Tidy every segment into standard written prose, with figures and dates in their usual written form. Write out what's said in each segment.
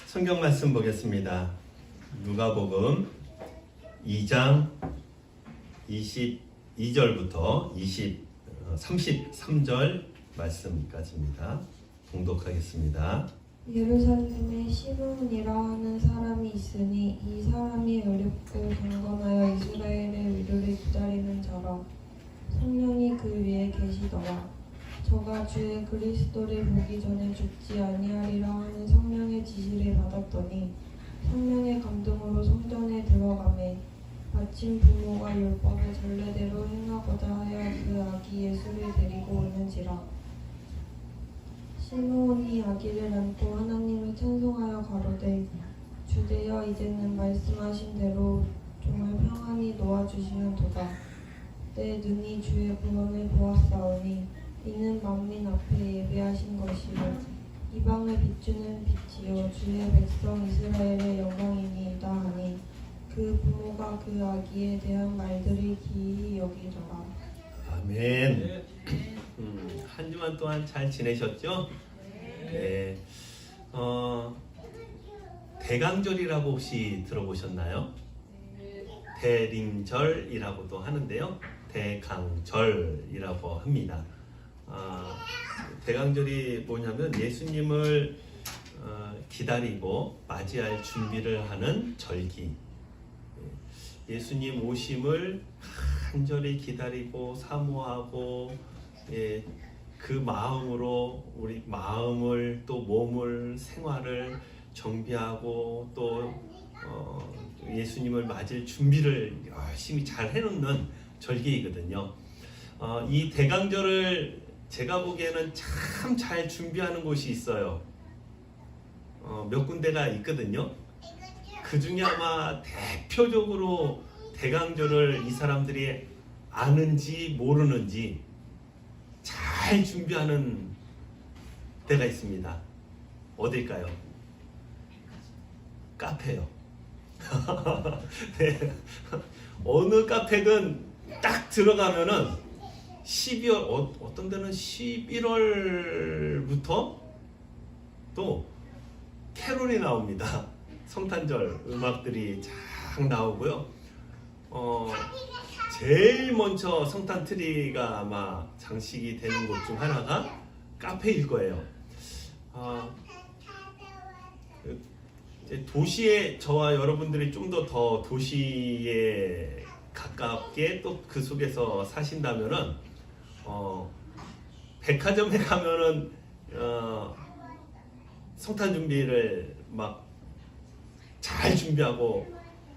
성경 말씀 보겠습니다. 누가복음 2장 22절부터 33절 말씀까지입니다. 봉독하겠습니다. 예루살렘에 시므온이라 하는 사람이 있으니 이 사람이 어렵고 경건하여 이스라엘의 위로를 기다리는 자라. 성령이 그 위에 계시더라. 저가 주의 그리스도를 보기 전에 죽지 아니하리라 하는 성령의 지시를 받았더니 성령의 감동으로 성전에 들어가매 마침 부모가 율법의 전례대로 행하고자 하여 그 아기 예수를 데리고 오는지라. 시므온이 아기를 안고 하나님을 찬송하여 가로되 주되어 이제는 말씀하신 대로 종을 평안히 놓아주시면 도다. 내 눈이 주의 구원을 보았사오니 이는 만민 앞에 예비하신 것이요 이방을 비추는 빛이요 주의 백성 이스라엘의 영광이니이다 하니 그 부모가 그 아기에 대한 말들을 기이히 여기더라. 아멘. 한 주만 동안 잘 지내셨죠? 네. 대강절이라고 혹시 들어보셨나요? 대림절이라고도 하는데요. 대강절이라고 합니다. 대강절이 뭐냐면 예수님을 기다리고 맞이할 준비를 하는 절기. 예수님 오심을 간절히 기다리고 사모하고 그 마음으로 우리 마음을 또 몸을 생활을 정비하고 또 예수님을 맞을 준비를 열심히 잘 해놓는 절기이거든요. 이 대강절을 제가 보기에는 참 잘 준비하는 곳이 있어요. 몇 군데가 있거든요. 그 중에 아마 대표적으로 대강절을 이 사람들이 아는지 모르는지 잘 준비하는 데가 있습니다. 어딜까요? 카페요. 네. 어느 카페든 딱 들어가면은 12월 어떤 데는 11월부터 또 캐롤이 나옵니다. 성탄절 음악들이 쫙 나오고요. 제일 먼저 성탄 트리가 아마 장식이 되는 곳 중 하나가 카페일 거예요. 도시에 저와 여러분들이 좀 더 도시에 가깝게 또 그 속에서 사신다면은 백화점에 가면은 성탄 준비를 막 잘 준비하고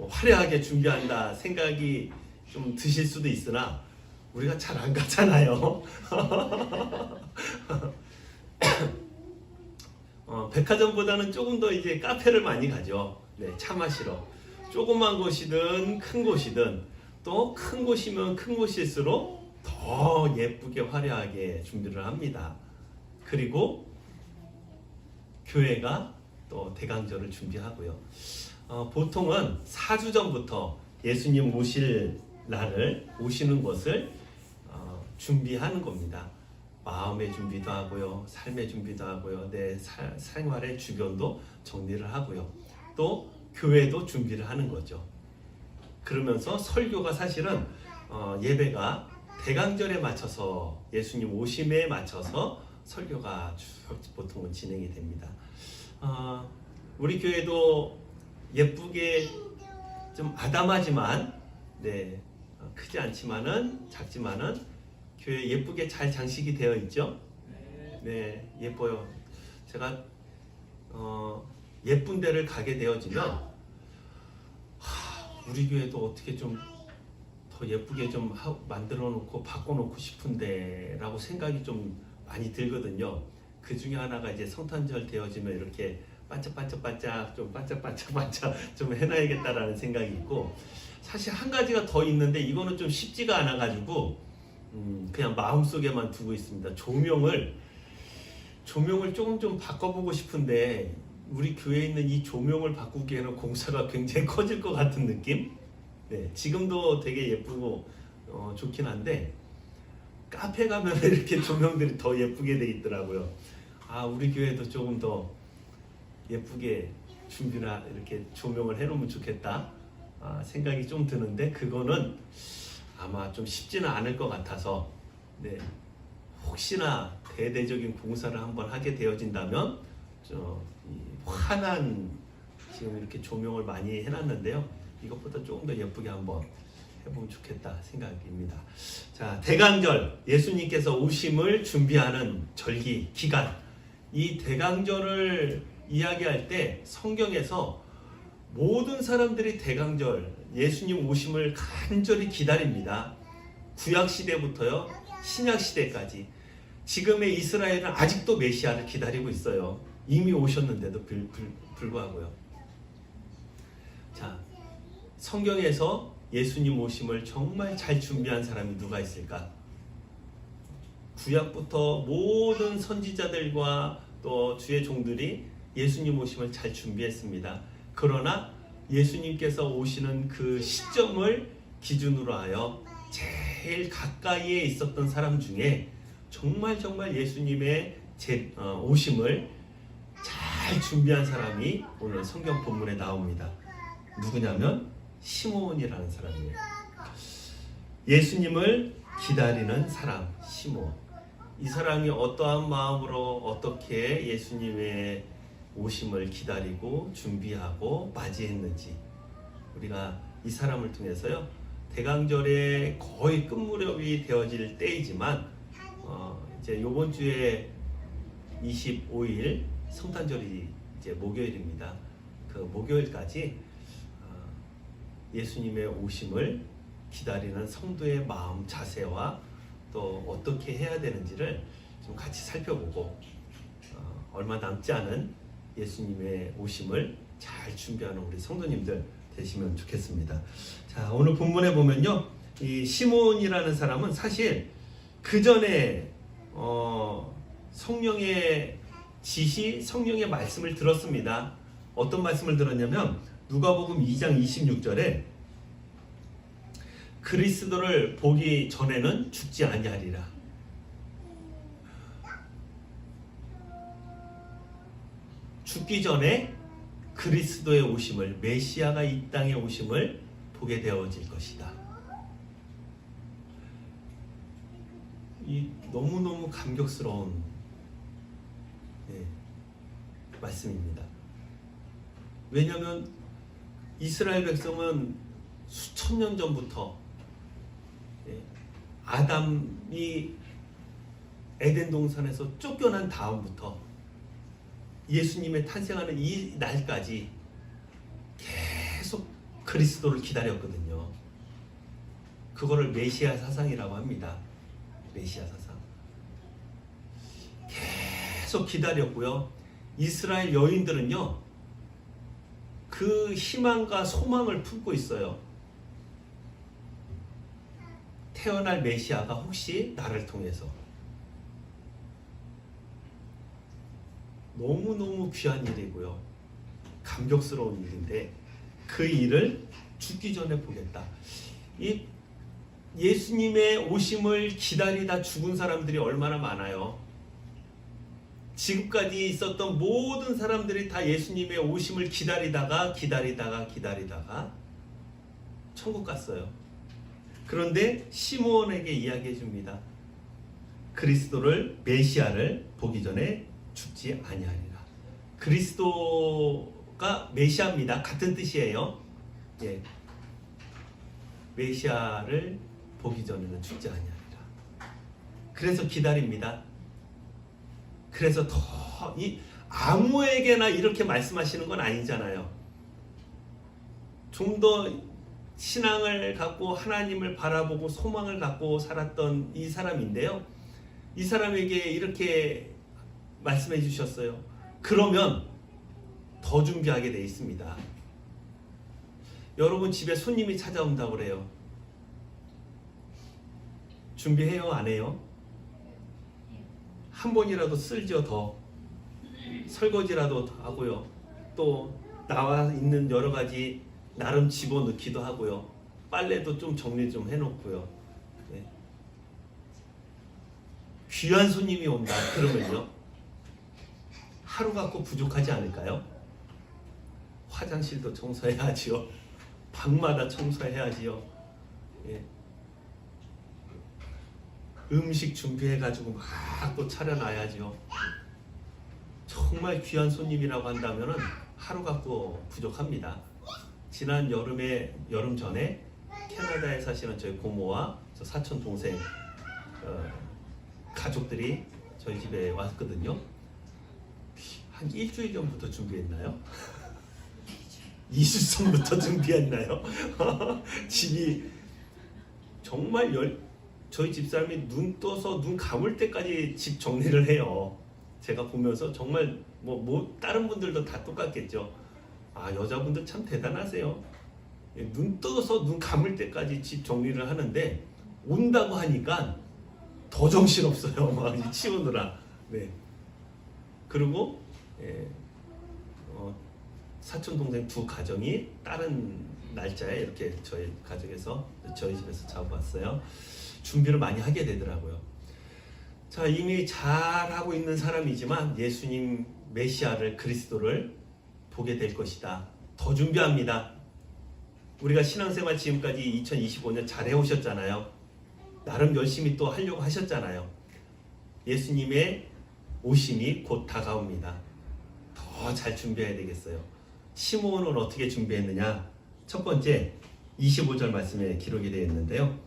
화려하게 준비한다 생각이 좀 드실 수도 있으나 우리가 잘 안 가잖아요. 백화점보다는 조금 더 이제 카페를 많이 가죠. 네, 차 마시러. 조그만 곳이든 큰 곳이든 또 큰 곳이면 큰 곳일수록 더 예쁘게 화려하게 준비를 합니다. 그리고 교회가 또 대강절을 준비하고요. 보통은 4주 전부터 예수님 오실 날을 오시는 것을 준비하는 겁니다. 마음의 준비도 하고요, 삶의 준비도 하고요, 내 생활의 주변도 정리를 하고요. 또 교회도 준비를 하는 거죠. 그러면서 설교가 사실은 예배가 대강절에 맞춰서 예수님 오심에 맞춰서 설교가 보통은 진행이 됩니다. 우리 교회도 예쁘게 좀 아담하지만 크지 않지만은 작지만은 교회 예쁘게 잘 장식이 되어 있죠. 네, 예뻐요. 제가 예쁜 데를 가게 되어지면 우리 교회도 어떻게 좀 더 예쁘게 좀 만들어 놓고 바꿔 놓고 싶은데 라고 생각이 좀 많이 들거든요. 그 중에 하나가 이제 성탄절 되어지면 이렇게 반짝반짝반짝 좀 좀 해놔야겠다라는 생각이 있고, 사실 한 가지가 더 있는데 이거는 좀 쉽지가 않아 가지고 그냥 마음속에만 두고 있습니다. 조명을 조금 좀 바꿔보고 싶은데 우리 교회에 있는 이 조명을 바꾸기에는 공사가 굉장히 커질 것 같은 느낌? 네, 지금도 되게 예쁘고 좋긴 한데 카페 가면 이렇게 조명들이 더 예쁘게 돼 있더라고요. 우리 교회도 조금 더 예쁘게 준비나 이렇게 조명을 해놓으면 좋겠다 생각이 좀 드는데 그거는 아마 좀 쉽지는 않을 것 같아서 네, 혹시나 대대적인 공사를 한번 하게 되어진다면 이 환한 지금 이렇게 조명을 많이 해놨는데요. 이것보다 조금 더 예쁘게 한번 해보면 좋겠다 생각입니다. 자, 대강절 예수님께서 오심을 준비하는 절기 기간, 이 대강절을 이야기할 때 성경에서 모든 사람들이 대강절 예수님 오심을 간절히 기다립니다. 구약 시대부터요 신약 시대까지 지금의 이스라엘은 아직도 메시아를 기다리고 있어요. 이미 오셨는데도 불구하고요. 자, 성경에서 예수님 오심을 정말 잘 준비한 사람이 누가 있을까? 구약부터 모든 선지자들과 또 주의 종들이 예수님 오심을 잘 준비했습니다. 그러나 예수님께서 오시는 그 시점을 기준으로 하여 제일 가까이에 있었던 사람 중에 정말 예수님의 오심을 잘 준비한 사람이 오늘 성경 본문에 나옵니다. 누구냐면 시몬이라는 사람이에요. 예수님을 기다리는 사람 시몬. 이 사람이 어떠한 마음으로 어떻게 예수님의 오심을 기다리고 준비하고 맞이했는지 우리가 이 사람을 통해서요 대강절의 거의 끝무렵이 되어질 때이지만 이제 이번 주에 25일 성탄절이 이제 목요일입니다. 그 목요일까지 예수님의 오심을 기다리는 성도의 마음 자세와 또 어떻게 해야 되는지를 좀 같이 살펴보고 얼마 남지 않은 예수님의 오심을 잘 준비하는 우리 성도님들 되시면 좋겠습니다. 자, 오늘 본문에 보면요, 이 시몬이라는 사람은 사실 그 전에 성령의 지시, 성령의 말씀을 들었습니다. 어떤 말씀을 들었냐면 누가복음 2장 26절에 그리스도를 보기 전에는 죽지 아니하리라. 죽기 전에 그리스도의 오심을, 메시아가 이 땅에 오심을 보게 되어질 것이다. 이 너무너무 감격스러운 말씀입니다. 왜냐하면 이스라엘 백성은 수천 년 전부터 아담이 에덴 동산에서 쫓겨난 다음부터 예수님의 탄생하는 이 날까지 계속 그리스도를 기다렸거든요. 그거를 메시아 사상이라고 합니다. 메시아 사상. 계속 기다렸고요. 이스라엘 여인들은요, 그 희망과 소망을 품고 있어요. 태어날 메시아가 혹시 나를 통해서. 너무너무 귀한 일이고요. 감격스러운 일인데 그 일을 죽기 전에 보겠다. 이 예수님의 오심을 기다리다 죽은 사람들이 얼마나 많아요. 지금까지 있었던 모든 사람들이 다 예수님의 오심을 기다리다가 천국 갔어요. 그런데 시몬에게 이야기해 줍니다. 그리스도를, 메시아를 보기 전에 죽지 아니하리라. 그리스도가 메시아입니다. 같은 뜻이에요. 예. 메시아를 보기 전에는 죽지 아니하리라. 그래서 기다립니다. 그래서 아무에게나 이렇게 말씀하시는 건 아니잖아요. 좀 더 신앙을 갖고 하나님을 바라보고 소망을 갖고 살았던 이 사람인데요. 이 사람에게 이렇게 말씀해 주셨어요. 그러면 더 준비하게 돼 있습니다. 여러분 집에 손님이 찾아온다고 그래요. 준비해요? 안 해요? 한 번이라도 쓸죠. 더 설거지라도 하고요. 또 나와 있는 여러 가지 나름 집어넣기도 하고요. 빨래도 좀 정리 좀 해놓고요. 네. 귀한 손님이 온다 그러면요, 하루 갖고 부족하지 않을까요? 화장실도 청소해야지요. 방마다 청소해야지요. 예. 음식 준비해가지고 막 또 차려놔야지요. 정말 귀한 손님이라고 한다면은 하루 갖고 부족합니다. 지난 여름 전에 캐나다에 사시는 저희 고모와 저 사촌 동생 가족들이 저희 집에 왔거든요. 한 일주일 전부터 준비했나요? 2주 전부터 준비했나요? 집이 정말 저희 집사람이 눈 떠서 눈 감을 때까지 집 정리를 해요. 제가 보면서 정말 뭐 다른 분들도 다 똑같겠죠. 아, 여자분들 참 대단하세요. 눈 떠서 눈 감을 때까지 집 정리를 하는데 온다고 하니까 더 정신없어요. 막 치우느라. 네. 그리고 사촌 동생 두 가정이 다른 날짜에 이렇게 저희 가족에서 저희 집에서 자고 왔어요. 준비를 많이 하게 되더라고요. 자, 이미 잘하고 있는 사람이지만 예수님 메시아를 그리스도를 보게 될 것이다. 더 준비합니다. 우리가 신앙생활 지금까지 2025년 잘 해오셨잖아요. 나름 열심히 또 하려고 하셨잖아요. 예수님의 오심이 곧 다가옵니다. 더 잘 준비해야 되겠어요. 시몬은 어떻게 준비했느냐? 첫 번째 25절 말씀에 기록이 되어 있는데요.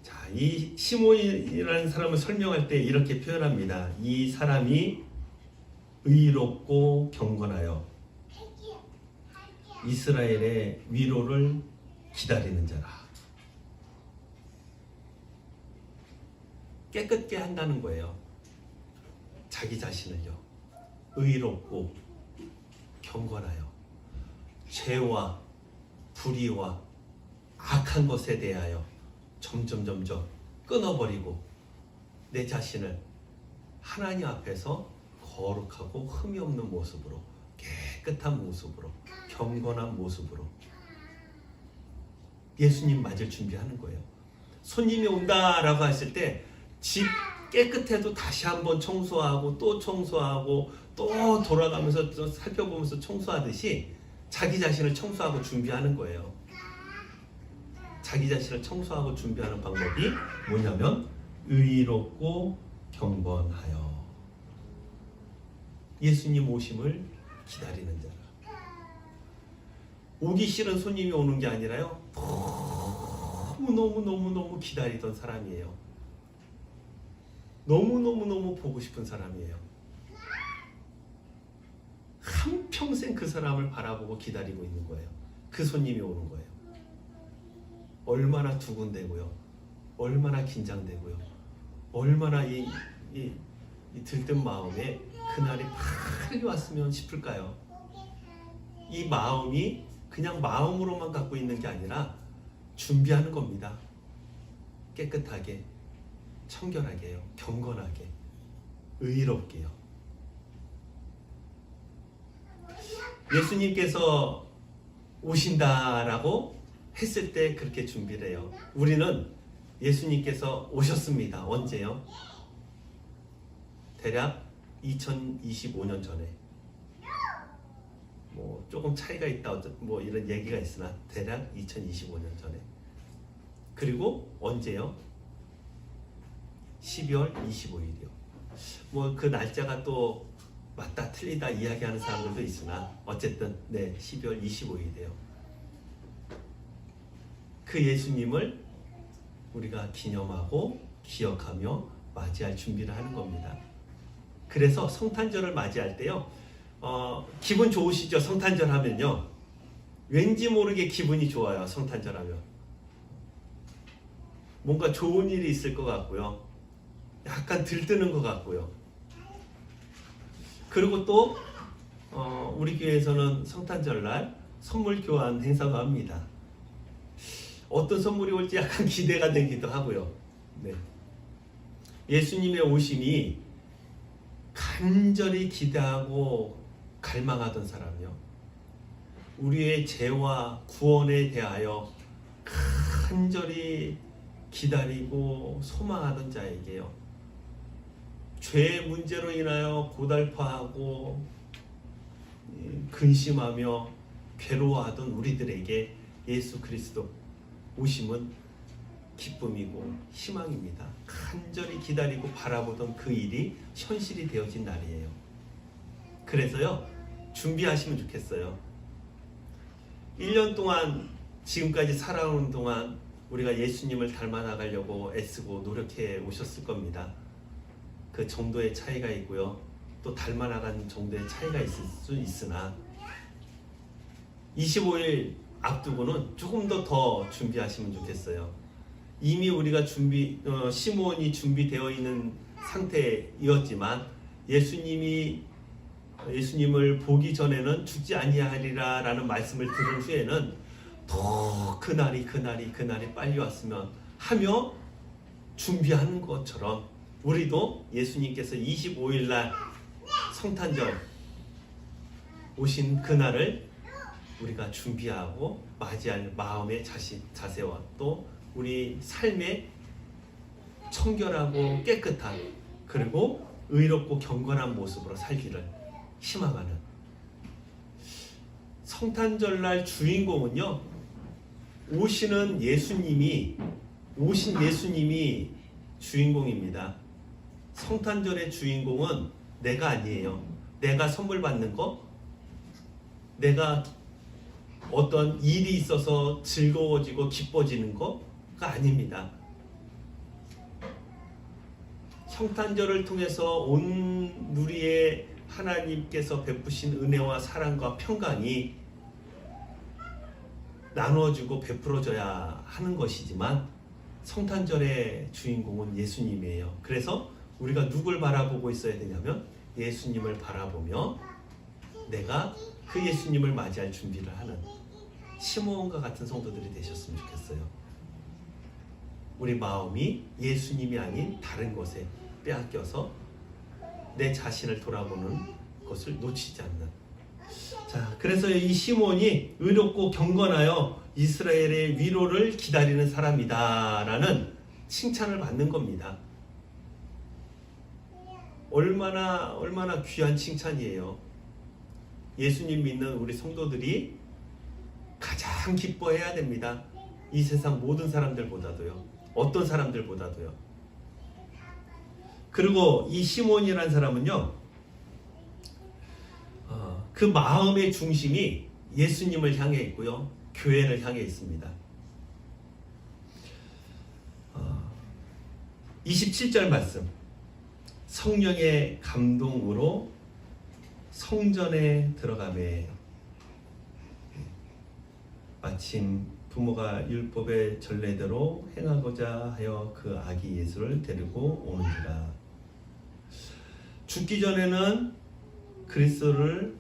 자, 이 시몬이라는 사람을 설명할 때 이렇게 표현합니다. 이 사람이 의롭고 경건하여 이스라엘의 위로를 기다리는 자라. 깨끗게 한다는 거예요. 자기 자신을요. 의롭고 경건하여 죄와 불의와 악한 것에 대하여 점점 끊어버리고 내 자신을 하나님 앞에서 거룩하고 흠이 없는 모습으로, 깨끗한 모습으로, 경건한 모습으로 예수님 맞을 준비하는 거예요. 손님이 온다라고 했을 때 집 깨끗해도 다시 한번 청소하고 또 청소하고 또 돌아가면서 또 살펴보면서 청소하듯이 자기 자신을 청소하고 준비하는 거예요. 자기 자신을 청소하고 준비하는 방법이 뭐냐면 의롭고 경건하여 예수님 오심을 기다리는 자라. 오기 싫은 손님이 오는 게 아니라요, 너무 기다리던 사람이에요. 너무 보고 싶은 사람이에요. 한평생 그 사람을 바라보고 기다리고 있는 거예요. 그 손님이 오는 거예요. 얼마나 두근대고요. 얼마나 긴장되고요. 얼마나 이 들뜬 마음에 그날이 빨리 왔으면 싶을까요? 이 마음이 그냥 마음으로만 갖고 있는 게 아니라 준비하는 겁니다. 깨끗하게, 청결하게요. 경건하게, 의롭게요. 예수님께서 오신다라고 했을 때 그렇게 준비를 해요. 우리는 예수님께서 오셨습니다. 언제요? 대략 2025년 전에. 뭐 조금 차이가 있다 뭐 이런 얘기가 있으나 대략 2025년 전에. 그리고 언제요? 12월 25일이요. 뭐 그 날짜가 또 맞다 틀리다 이야기하는 사람들도 있으나 어쨌든 네, 12월 25일이에요. 그 예수님을 우리가 기념하고 기억하며 맞이할 준비를 하는 겁니다. 그래서 성탄절을 맞이할 때요, 기분 좋으시죠? 성탄절 하면요. 왠지 모르게 기분이 좋아요. 성탄절 하면. 뭔가 좋은 일이 있을 것 같고요. 약간 들뜨는 것 같고요. 그리고 또 우리 교회에서는 성탄절날 선물 교환 행사도 합니다. 어떤 선물이 올지 약간 기대가 되기도 하고요. 네. 예수님의 오심이 간절히 기대하고 갈망하던 사람이요. 우리의 죄와 구원에 대하여 간절히 기다리고 소망하던 자에게요. 죄의 문제로 인하여 고달파하고 근심하며 괴로워하던 우리들에게 예수 그리스도 오심은 기쁨이고 희망입니다. 간절히 기다리고 바라보던 그 일이 현실이 되어진 날이에요. 그래서요, 준비하시면 좋겠어요. 1년 동안 지금까지 살아오는 동안 우리가 예수님을 닮아 나가려고 애쓰고 노력해 오셨을 겁니다. 그 정도의 차이가 있고요. 또 닮아 나가는 정도의 차이가 있을 수 있으나 25일 앞두고는 조금 더 준비하시면 좋겠어요. 이미 우리가 시몬이 준비되어 있는 상태이었지만 예수님을 보기 전에는 죽지 아니하리라라는 말씀을 들은 후에는 더 그날이 빨리 왔으면 하며 준비하는 것처럼 우리도 예수님께서 25일 날 성탄절 오신 그날을 우리가 준비하고 맞이할 마음의 자세와 또 우리 삶의 청결하고 깨끗한 그리고 의롭고 경건한 모습으로 살기를 희망하는 성탄절날 주인공은요, 오신 예수님이 주인공입니다. 성탄절의 주인공은 내가 아니에요. 내가 선물 받는 거, 내가 어떤 일이 있어서 즐거워지고 기뻐지는 거가 아닙니다. 성탄절을 통해서 온 누리의 하나님께서 베푸신 은혜와 사랑과 평강이 나누어지고 베풀어져야 하는 것이지만 성탄절의 주인공은 예수님이에요. 그래서 우리가 누굴 바라보고 있어야 되냐면 예수님을 바라보며 내가 그 예수님을 맞이할 준비를 하는 시므온과 같은 성도들이 되셨으면 좋겠어요. 우리 마음이 예수님이 아닌 다른 것에 빼앗겨서 내 자신을 돌아보는 것을 놓치지 않는. 자, 그래서 이 시몬이 의롭고 경건하여 이스라엘의 위로를 기다리는 사람이다라는 칭찬을 받는 겁니다. 얼마나 귀한 칭찬이에요. 예수님 믿는 우리 성도들이 가장 기뻐해야 됩니다. 이 세상 모든 사람들보다도요. 어떤 사람들보다도요. 그리고 이 시몬이라는 사람은요, 그 마음의 중심이 예수님을 향해 있고요, 교회를 향해 있습니다. 27절 말씀, 성령의 감동으로 성전에 들어가매 마침 부모가 율법의 전례대로 행하고자 하여 그 아기 예수를 데리고 오는지라. 죽기 전에는 그리스도를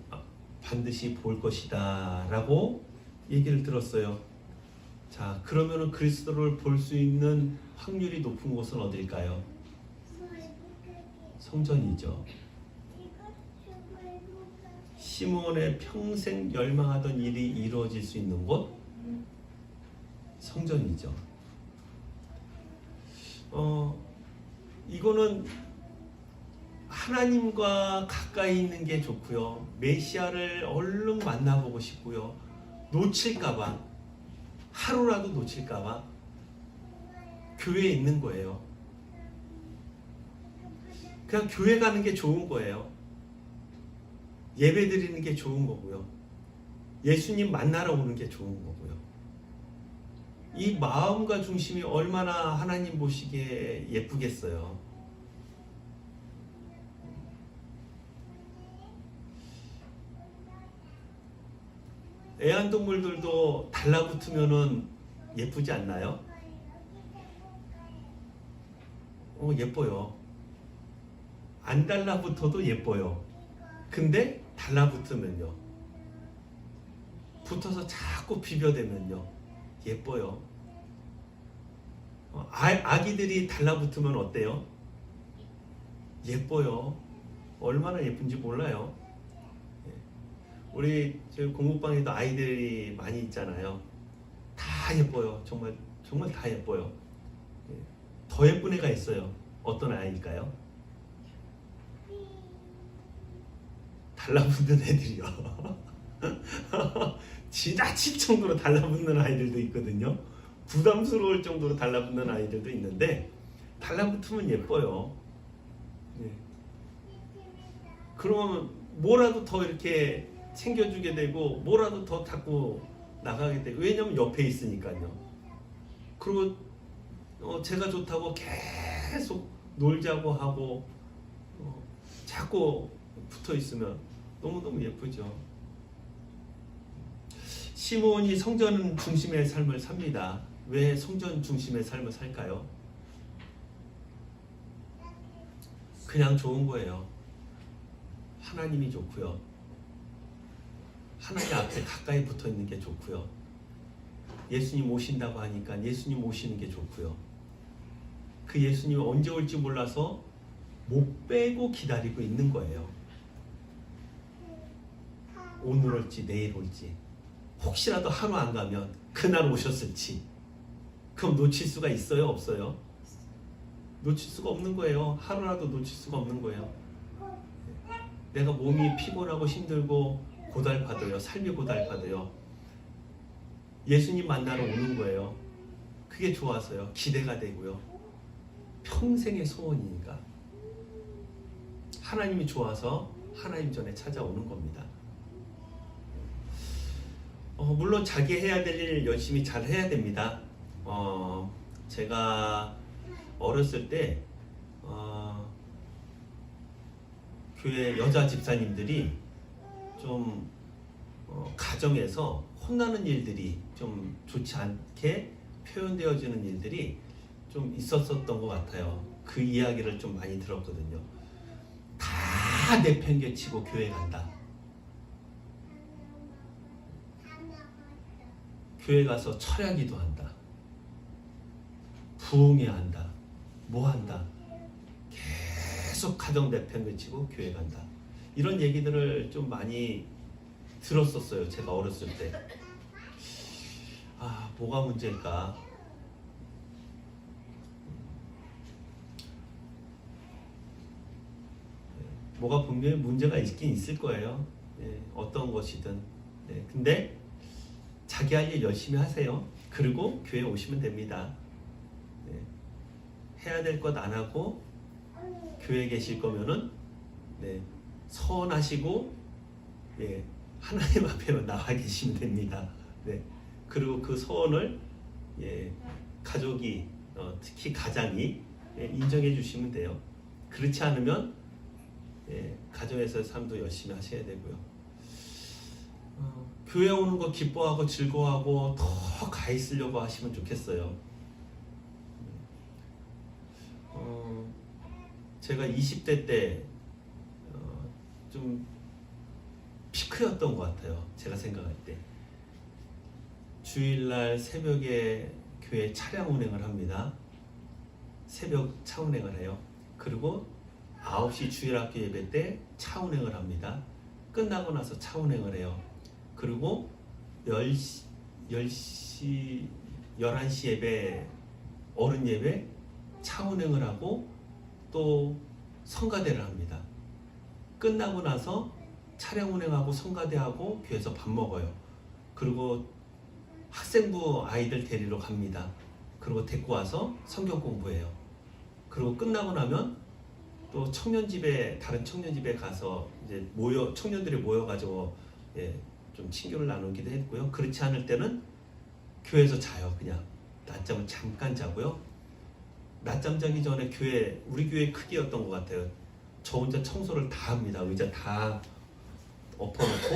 반드시 볼 것이다 라고 얘기를 들었어요. 자, 그러면은 그리스도를 볼 수 있는 확률이 높은 곳은 어딜까요? 성전이죠. 시몬의 평생 열망하던 일이 이루어질 수 있는 곳, 성전이죠. 이거는 하나님과 가까이 있는 게 좋고요. 메시아를 얼른 만나보고 싶고요. 놓칠까봐, 하루라도 놓칠까봐 교회에 있는 거예요. 그냥 교회 가는 게 좋은 거예요. 예배 드리는 게 좋은 거고요. 예수님 만나러 오는 게 좋은 거고요. 이 마음과 중심이 얼마나 하나님 보시기에 예쁘겠어요. 애완동물들도 달라붙으면은 예쁘지 않나요? 예뻐요. 안 달라붙어도 예뻐요. 근데 달라붙으면요, 붙어서 자꾸 비벼대면요, 예뻐요. 아기들이 달라붙으면 어때요? 예뻐요. 얼마나 예쁜지 몰라요. 우리 공부방에도 아이들이 많이 있잖아요. 다 예뻐요. 정말 다 예뻐요. 더 예쁜 애가 있어요. 어떤 아이일까요? 달라붙는 애들이요. 지나칠 정도로 달라붙는 아이들도 있거든요. 부담스러울 정도로 달라붙는 아이들도 있는데 달라붙으면 예뻐요. 네. 그러면 뭐라도 더 이렇게 챙겨주게 되고 뭐라도 더 자꾸 나가게 되고, 왜냐면 옆에 있으니까요. 그리고 제가 좋다고 계속 놀자고 하고 자꾸 붙어 있으면 너무너무 예쁘죠. 시몬이 성전 중심의 삶을 삽니다. 왜 성전 중심의 삶을 살까요? 그냥 좋은 거예요. 하나님이 좋고요. 하나님 앞에 가까이 붙어 있는 게 좋고요. 예수님 오신다고 하니까 예수님 오시는 게 좋고요. 그 예수님이 언제 올지 몰라서 못 빼고 기다리고 있는 거예요. 오늘 올지 내일 올지, 혹시라도 하루 안 가면 그날 오셨을지. 그럼 놓칠 수가 있어요? 없어요? 놓칠 수가 없는 거예요. 하루라도 놓칠 수가 없는 거예요. 내가 몸이 피곤하고 힘들고 고달파도요. 삶이 고달파도요. 예수님 만나러 오는 거예요. 그게 좋아서요. 기대가 되고요. 평생의 소원이니까. 하나님이 좋아서 하나님 전에 찾아오는 겁니다. 물론 자기 해야 될 일 열심히 잘 해야 됩니다. 제가 어렸을 때 교회 여자 집사님들이 좀 가정에서 혼나는 일들이 좀 좋지 않게 표현되어지는 일들이 좀 있었던 것 같아요. 그 이야기를 좀 많이 들었거든요. 다 내팽개치고 교회 간다. 교회 가서 철야기도 한다. 부흥해야 한다. 뭐 한다. 계속 가정 내팽개치고 교회 간다. 이런 얘기들을 좀 많이 들었었어요. 제가 어렸을 때. 뭐가 문제일까? 뭐가 분명히 문제가 있긴 있을 거예요. 어떤 것이든. 근데 자기 할 일 열심히 하세요. 그리고 교회 오시면 됩니다. 해야 될 것 안 하고 교회에 계실 거면은 서운하시고 하나님 앞에만 나와 계시면 됩니다. 그리고 그 서원을 가족이 특히 가장이 인정해 주시면 돼요. 그렇지 않으면 가정에서의 삶도 열심히 하셔야 되고요. 교회 오는 거 기뻐하고 즐거워하고 더 가 있으려고 하시면 좋겠어요. 제가 20대 때 좀 피크였던 것 같아요. 제가 생각할 때. 주일날 새벽에 교회 차량 운행을 합니다. 새벽 차 운행을 해요. 그리고 9시 주일학교 예배 때 차 운행을 합니다. 끝나고 나서 차 운행을 해요. 그리고 11시 예배, 어른 예배 차 운행을 하고 또 성가대를 합니다. 끝나고 나서 차량 운행하고 성가대하고 교회에서 밥 먹어요. 그리고 학생부 아이들 데리러 갑니다. 그리고 데리고 와서 성경 공부해요. 그리고 끝나고 나면 또 청년집에, 다른 청년집에 가서 이제 청년들이 모여가지고 좀 친교를 나누기도 했고요. 그렇지 않을 때는 교회에서 자요. 그냥 낮잠을 잠깐 자고요. 낮잠 자기 전에 우리 교회 크기였던 것 같아요. 저 혼자 청소를 다 합니다. 의자 다 엎어놓고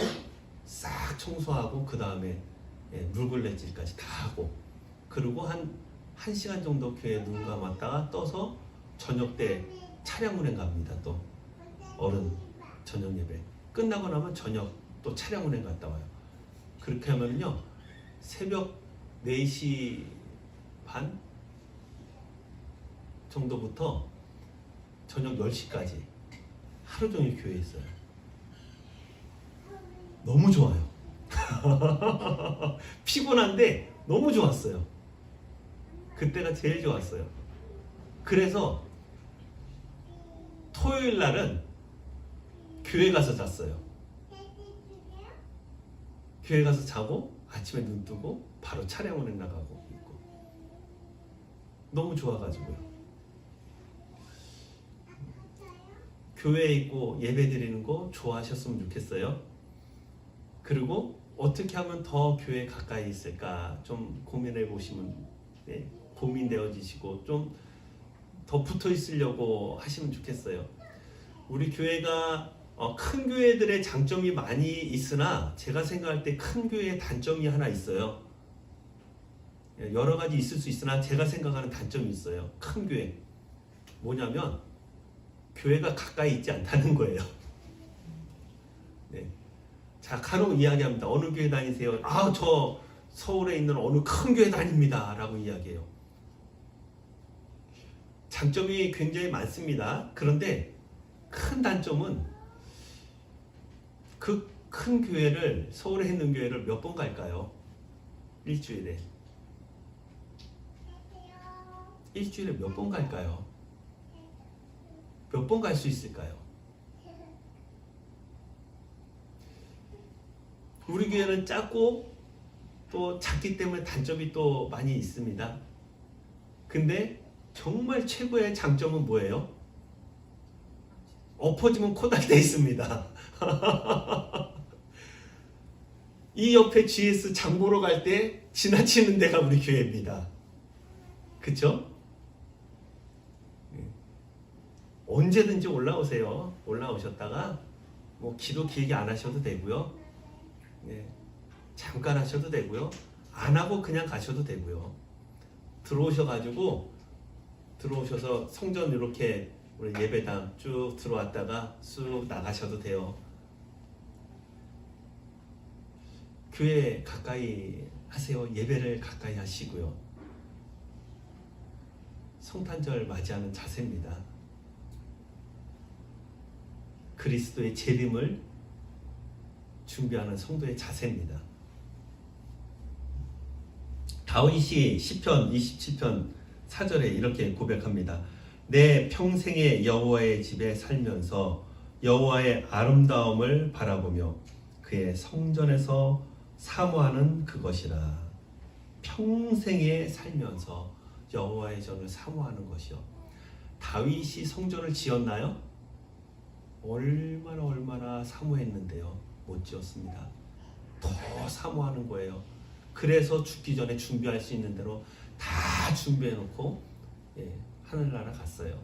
싹 청소하고 그 다음에 물걸레질까지 다 하고, 그리고 한 1시간 정도 교회에 눈 감았다가 떠서 저녁 때 차량 운행 갑니다. 또 어른 저녁 예배 끝나고 나면 저녁 또 차량 운행 갔다 와요. 그렇게 하면요 새벽 4시 반 정도부터 저녁 10시까지 하루 종일 교회에 있어요. 너무 좋아요. 피곤한데 너무 좋았어요. 그때가 제일 좋았어요. 그래서 토요일 날은 교회 가서 잤어요. 교회 가서 자고 아침에 눈 뜨고 바로 차량원에 나가고 있고 너무 좋아가지고요. 교회에 있고 예배 드리는 거 좋아하셨으면 좋겠어요. 그리고 어떻게 하면 더 교회에 가까이 있을까 좀 고민해 보시면 고민되어지시고 좀 더 붙어 있으려고 하시면 좋겠어요. 우리 교회가 큰 교회들의 장점이 많이 있으나 제가 생각할 때 큰 교회의 단점이 하나 있어요. 여러 가지 있을 수 있으나 제가 생각하는 단점이 있어요. 큰 교회 뭐냐면 교회가 가까이 있지 않다는 거예요. 네. 자, 간혹 이야기합니다. 어느 교회 다니세요? 저 서울에 있는 어느 큰 교회 다닙니다 라고 이야기해요. 장점이 굉장히 많습니다. 그런데 큰 단점은 그 큰 교회를, 서울에 있는 교회를 몇 번 갈까요? 일주일에 몇 번 갈까요? 몇 번 갈 수 있을까요? 우리 교회는 작고 또 작기 때문에 단점이 또 많이 있습니다. 근데 정말 최고의 장점은 뭐예요? 엎어지면 코다리돼 있습니다. 이 옆에 GS 장 보러 갈 때 지나치는 데가 우리 교회입니다. 그쵸? 언제든지 올라오세요. 올라오셨다가 뭐 기도 길게 안 하셔도 되고요. 잠깐 하셔도 되고요. 안 하고 그냥 가셔도 되고요. 들어오셔서 성전 이렇게 우리 예배당 쭉 들어왔다가 쑥 나가셔도 돼요. 교회 가까이 하세요. 예배를 가까이 하시고요. 성탄절 맞이하는 자세입니다. 그리스도의 재림을 준비하는 성도의 자세입니다. 다윗이 시편 27편 4절에 이렇게 고백합니다. 내 평생에 여호와의 집에 살면서 여호와의 아름다움을 바라보며 그의 성전에서 사모하는 그것이라. 평생에 살면서 여호와의 전을 사모하는 것이요. 다윗이 성전을 지었나요? 얼마나 사모했는데요. 못 지었습니다. 더 사모하는 거예요. 그래서 죽기 전에 준비할 수 있는 대로 다 준비해 놓고 하늘나라 갔어요.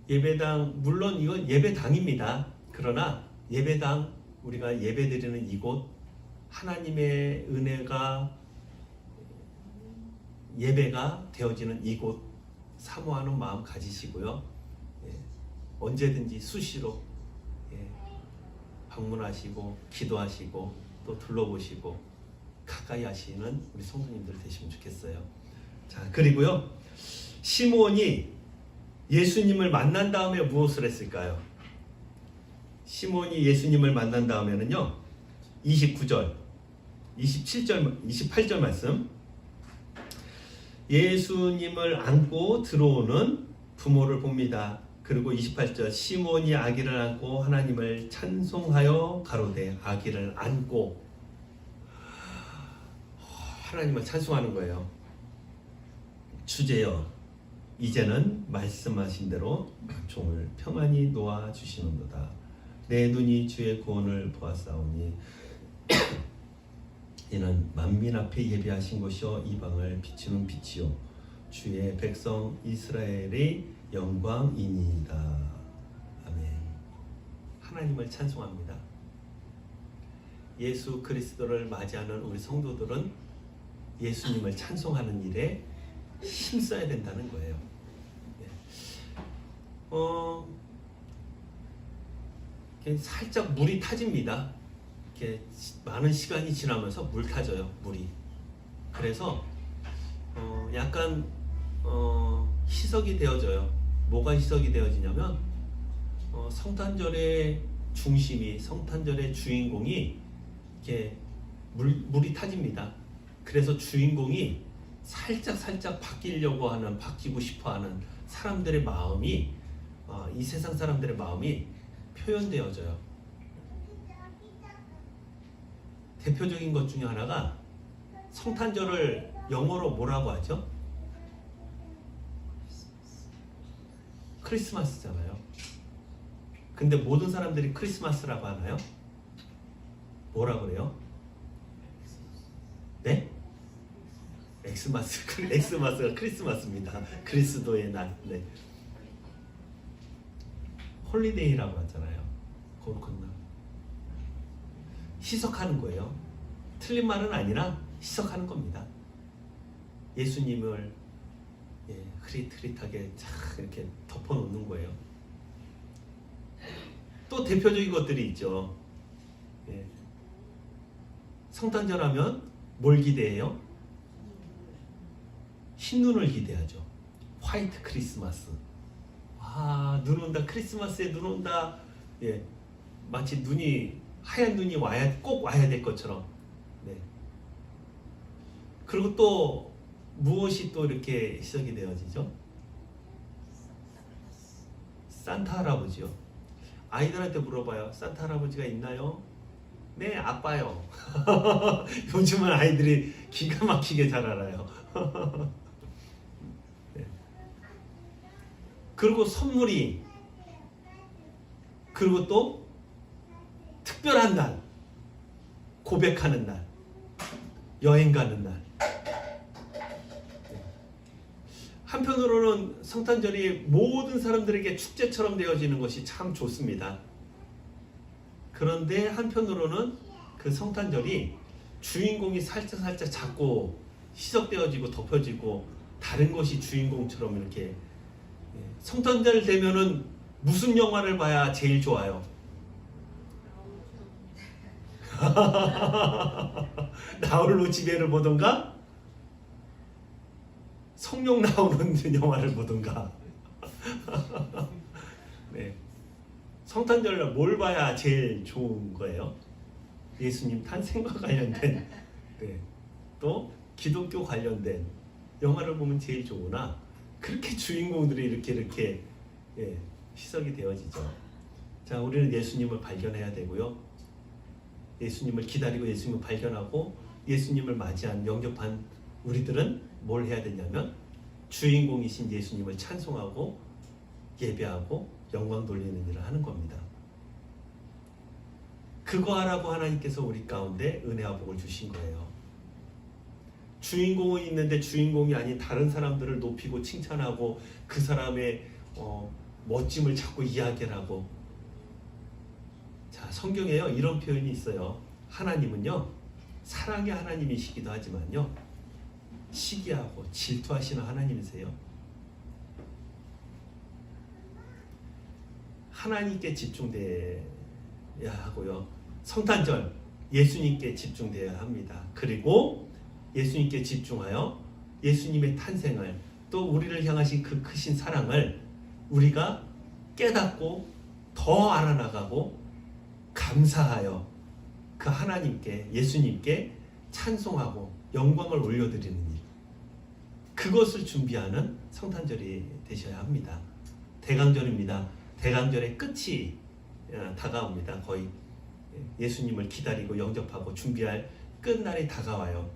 예배당, 물론 이건 예배당입니다. 그러나 예배당, 우리가 예배드리는 이곳, 하나님의 은혜가 예배가 되어지는 이곳 사모하는 마음 가지시고요. 언제든지 수시로 방문하시고 기도하시고 또 둘러보시고 가까이 하시는 우리 성도님들 되시면 좋겠어요. 자, 그리고요, 시몬이 예수님을 만난 다음에 무엇을 했을까요? 시몬이 예수님을 만난 다음에는요, 29절, 27절, 28절 말씀, 예수님을 안고 들어오는 부모를 봅니다. 그리고 28절, 시몬이 아기를 안고 하나님을 찬송하여 가로되. 아기를 안고 하나님을 찬송하는 거예요. 주제여, 이제는 말씀하신 대로 종을 평안히 놓아 주시는도다. 내 눈이 주의 구원을 보았사오니 이는 만민 앞에 예비하신 것이요 이방을 비추는 빛이요 주의 백성 이스라엘의 영광이니이다. 아멘. 하나님을 찬송합니다. 예수 그리스도를 맞이하는 우리 성도들은 예수님을 찬송하는 일에 힘써야 된다는 거예요. 살짝 물이 타집니다. 이렇게 많은 시간이 지나면서 물 타져요. 물이. 그래서 약간 희석이 되어져요. 뭐가 희석이 되어지냐면 성탄절의 중심이, 성탄절의 주인공이 이렇게 물이 타집니다. 그래서 주인공이 살짝 바뀌려고 하는, 바뀌고 싶어하는 사람들의 마음이, 이 세상 사람들의 마음이 표현되어져요. 대표적인 것 중에 하나가 성탄절을 영어로 뭐라고 하죠? 크리스마스잖아요. 근데 모든 사람들이 크리스마스라고 하나요? 뭐라 그래요? 네? 엑스마스가 크리스마스입니다. 그리스도의 날. 네. 홀리데이라고 하잖아요. 거룩한 날. 희석하는 거예요. 틀린 말은 아니라 희석하는 겁니다. 예수님을 흐릿흐릿하게 쫙 이렇게 덮어놓는 거예요. 또 대표적인 것들이 있죠. 성탄절 하면 뭘 기대해요? 흰눈을 기대하죠. 화이트 크리스마스. 와, 눈 온다. 크리스마스에 눈 온다. 마치 하얀 눈이 꼭 와야 될 것처럼. 네. 그리고 또 무엇이 또 이렇게 시작이 되어지죠? 산타 할아버지요. 아이들한테 물어봐요. 산타 할아버지가 있나요? 네, 아빠요. 요즘은 아이들이 기가 막히게 잘 알아요. 네. 그리고 선물이, 그리고 또 특별한 날, 고백하는 날, 여행 가는 날. 한편으로는 성탄절이 모든 사람들에게 축제처럼 되어지는 것이 참 좋습니다. 그런데 한편으로는 그 성탄절이 주인공이 살짝 자꾸 희석되어지고 덮여지고 다른 것이 주인공처럼 이렇게. 성탄절 되면은 무슨 영화를 봐야 제일 좋아요? 나홀로 집에를 보던가 성령 나오는 영화를 보던가. 네. 성탄절날 뭘 봐야 제일 좋은 거예요? 예수님 탄생과 관련된, 네. 또 기독교 관련된 영화를 보면 제일 좋으나 그렇게 주인공들이 이렇게 희석이 되어지죠. 자, 우리는 예수님을 발견해야 되고요. 예수님을 기다리고 예수님을 발견하고 예수님을 맞이한 영접한 우리들은 뭘 해야 되냐면 주인공이신 예수님을 찬송하고 예배하고 영광 돌리는 일을 하는 겁니다. 그거 하라고 하나님께서 우리 가운데 은혜와 복을 주신 거예요. 주인공은 있는데 주인공이 아닌 다른 사람들을 높이고 칭찬하고 그 사람의 멋짐을 자꾸 이야기를 하고. 자, 성경에요 이런 표현이 있어요. 하나님은요 사랑의 하나님이시기도 하지만요 시기하고 질투하시는 하나님이세요. 하나님께 집중돼야 하고요. 성탄절 예수님께 집중돼야 합니다. 그리고 예수님께 집중하여 예수님의 탄생을 또 우리를 향하신 그 크신 사랑을 우리가 깨닫고 더 알아나가고 감사하여 그 하나님께 예수님께 찬송하고 영광을 올려드리는 일, 그것을 준비하는 성탄절이 되셔야 합니다. 대강절입니다. 대강절의 끝이 다가옵니다. 거의 예수님을 기다리고 영접하고 준비할 끝날이 다가와요.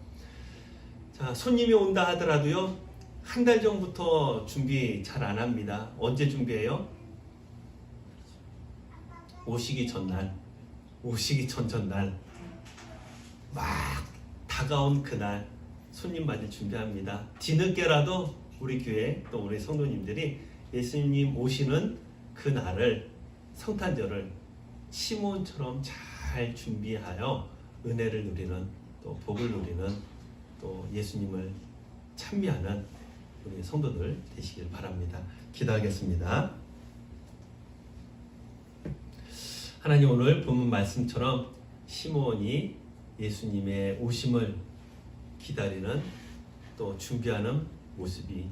자, 손님이 온다 하더라도요 한 달 전부터 준비 잘 안 합니다. 언제 준비해요? 오시기 전날, 오시기 전날 막 다가온 그날 손님 맞을 준비합니다. 뒤늦게라도 우리 교회 또 우리 성도님들이 예수님 오시는 그 날을, 성탄절을 시몬처럼 잘 준비하여 은혜를 누리는, 또 복을 누리는, 또 예수님을 찬미하는 우리 성도들 되시길 바랍니다. 기도하겠습니다. 하나님, 오늘 본문 말씀처럼 시몬이 예수님의 오심을 기다리는 또 준비하는 모습이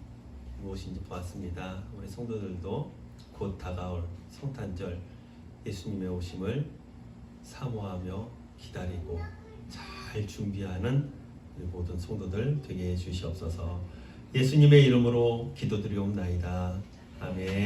무엇인지 보았습니다. 우리 성도들도 곧 다가올 성탄절 예수님의 오심을 사모하며 기다리고 잘 준비하는 우리 모든 성도들 되게 해 주시옵소서. 예수님의 이름으로 기도드리옵나이다. 아멘.